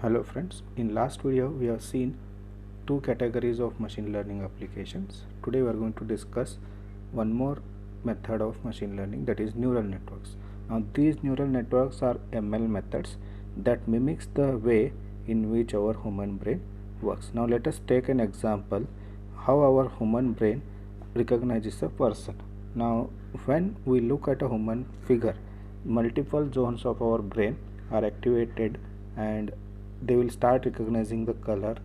Hello friends, in last video we have seen two categories of machine learning applications. Today we are going to discuss one more method of machine learning, that is neural networks. Now these neural networks are ML methods that mimics the way in which our human brain works. Now let us take an example how our human brain recognizes a person. Now when we look at a human figure, multiple zones of our brain are activated and they will start recognizing the color,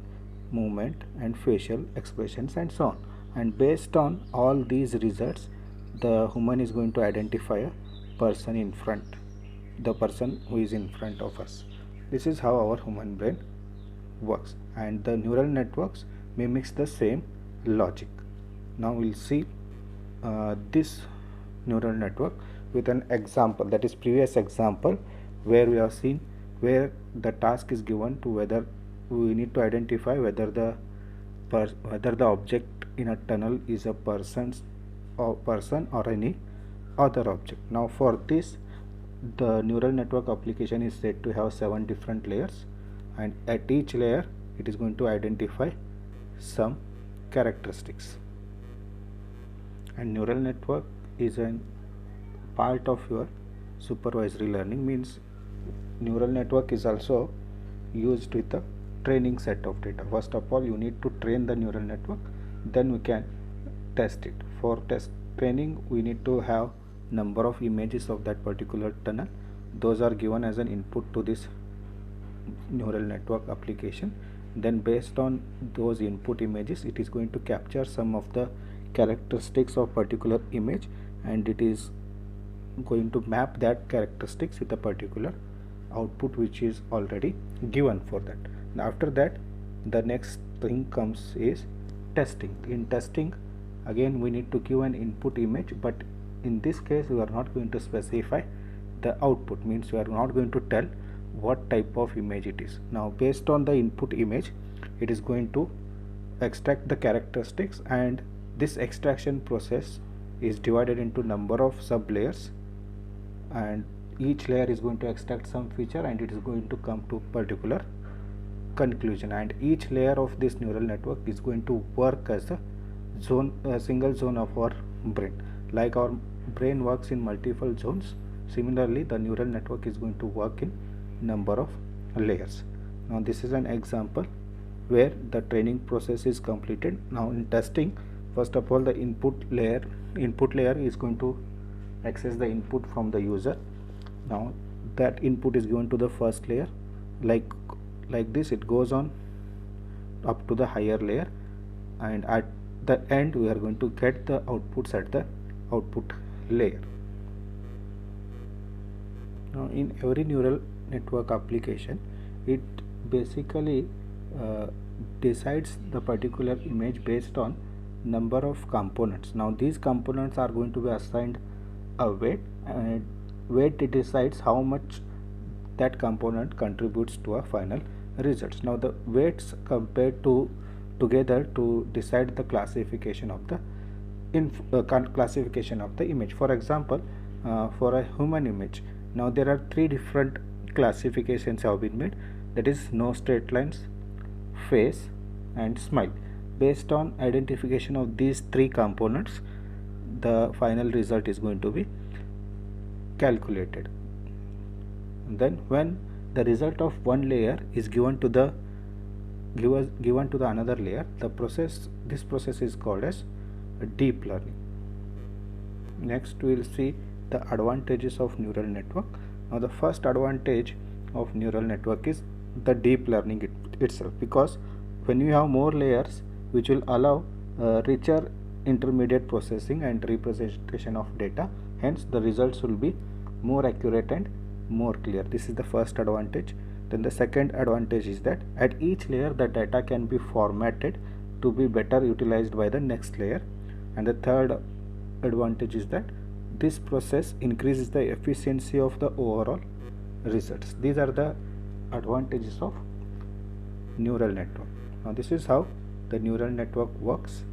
movement and facial expressions and so on, and based on all these results the human is going to identify a person in front, the person who is in front of us. This is how our human brain works, and the neural networks mimics the same logic. Now we'll see this neural network with an example, that is previous example, where we have seen where the task is given to whether we need to identify whether the object in a tunnel is a person or any other object. Now for this the neural network application is said to have 7 different layers, and at each layer it is going to identify some characteristics. And neural network is a part of your supervisory learning, means neural network is also used with a training set of data. First of all, you need to train the neural network, then we can test it. For test training we need to have number of images of that particular tunnel. Those are given as an input to this neural network application. Then based on those input images it is going to capture some of the characteristics of particular image, and it is going to map that characteristics with a particular output which is already given for that. Now after that the next thing comes is testing. In testing again we need to give an input image, but in this case we are not going to specify the output, means we are not going to tell what type of image it is. Now based on the input image it is going to extract the characteristics, and this extraction process is divided into number of sub layers, and each layer is going to extract some feature and it is going to come to particular conclusion, and each layer of this neural network is going to work as a single zone of our brain. Like our brain works in multiple zones, similarly the neural network is going to work in number of layers. Now this is an example where the training process is completed. Now in testing, first of all the input layer is going to access the input from the user. Now that input is given to the first layer, like this it goes on up to the higher layer, and at the end we are going to get the outputs at the output layer. Now in every neural network application it basically decides the particular image based on number of components. Now these components are going to be assigned a weight, and weight it decides how much that component contributes to a final results. Now the weights compared together to decide the classification of the image. For example, for a human image, now there are 3 different classifications have been made, that is no straight lines, face and smile. Based on identification of these 3 components the final result is going to be calculated. And then when the result of one layer is given to the another layer, this process is called as deep learning. Next we will see the advantages of neural network. Now the first advantage of neural network is the deep learning itself, because when you have more layers which will allow richer intermediate processing and representation of data, hence the results will be more accurate and more clear. This is the first advantage. Then the second advantage is that at each layer the data can be formatted to be better utilized by the next layer. And the third advantage is that this process increases the efficiency of the overall results. These are the advantages of neural network. Now this is how the neural network works.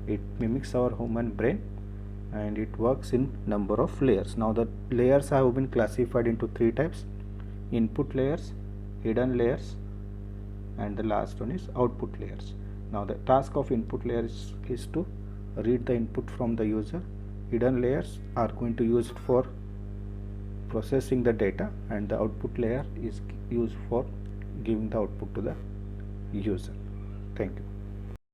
It mimics our human brain and it works in number of layers. Now the layers have been classified into 3 types: input layers, hidden layers and the last one is output layers. Now the task of input layer is to read the input from the user. Hidden layers are going to use it for processing the data, and the output layer is used for giving the output to the user. Thank you.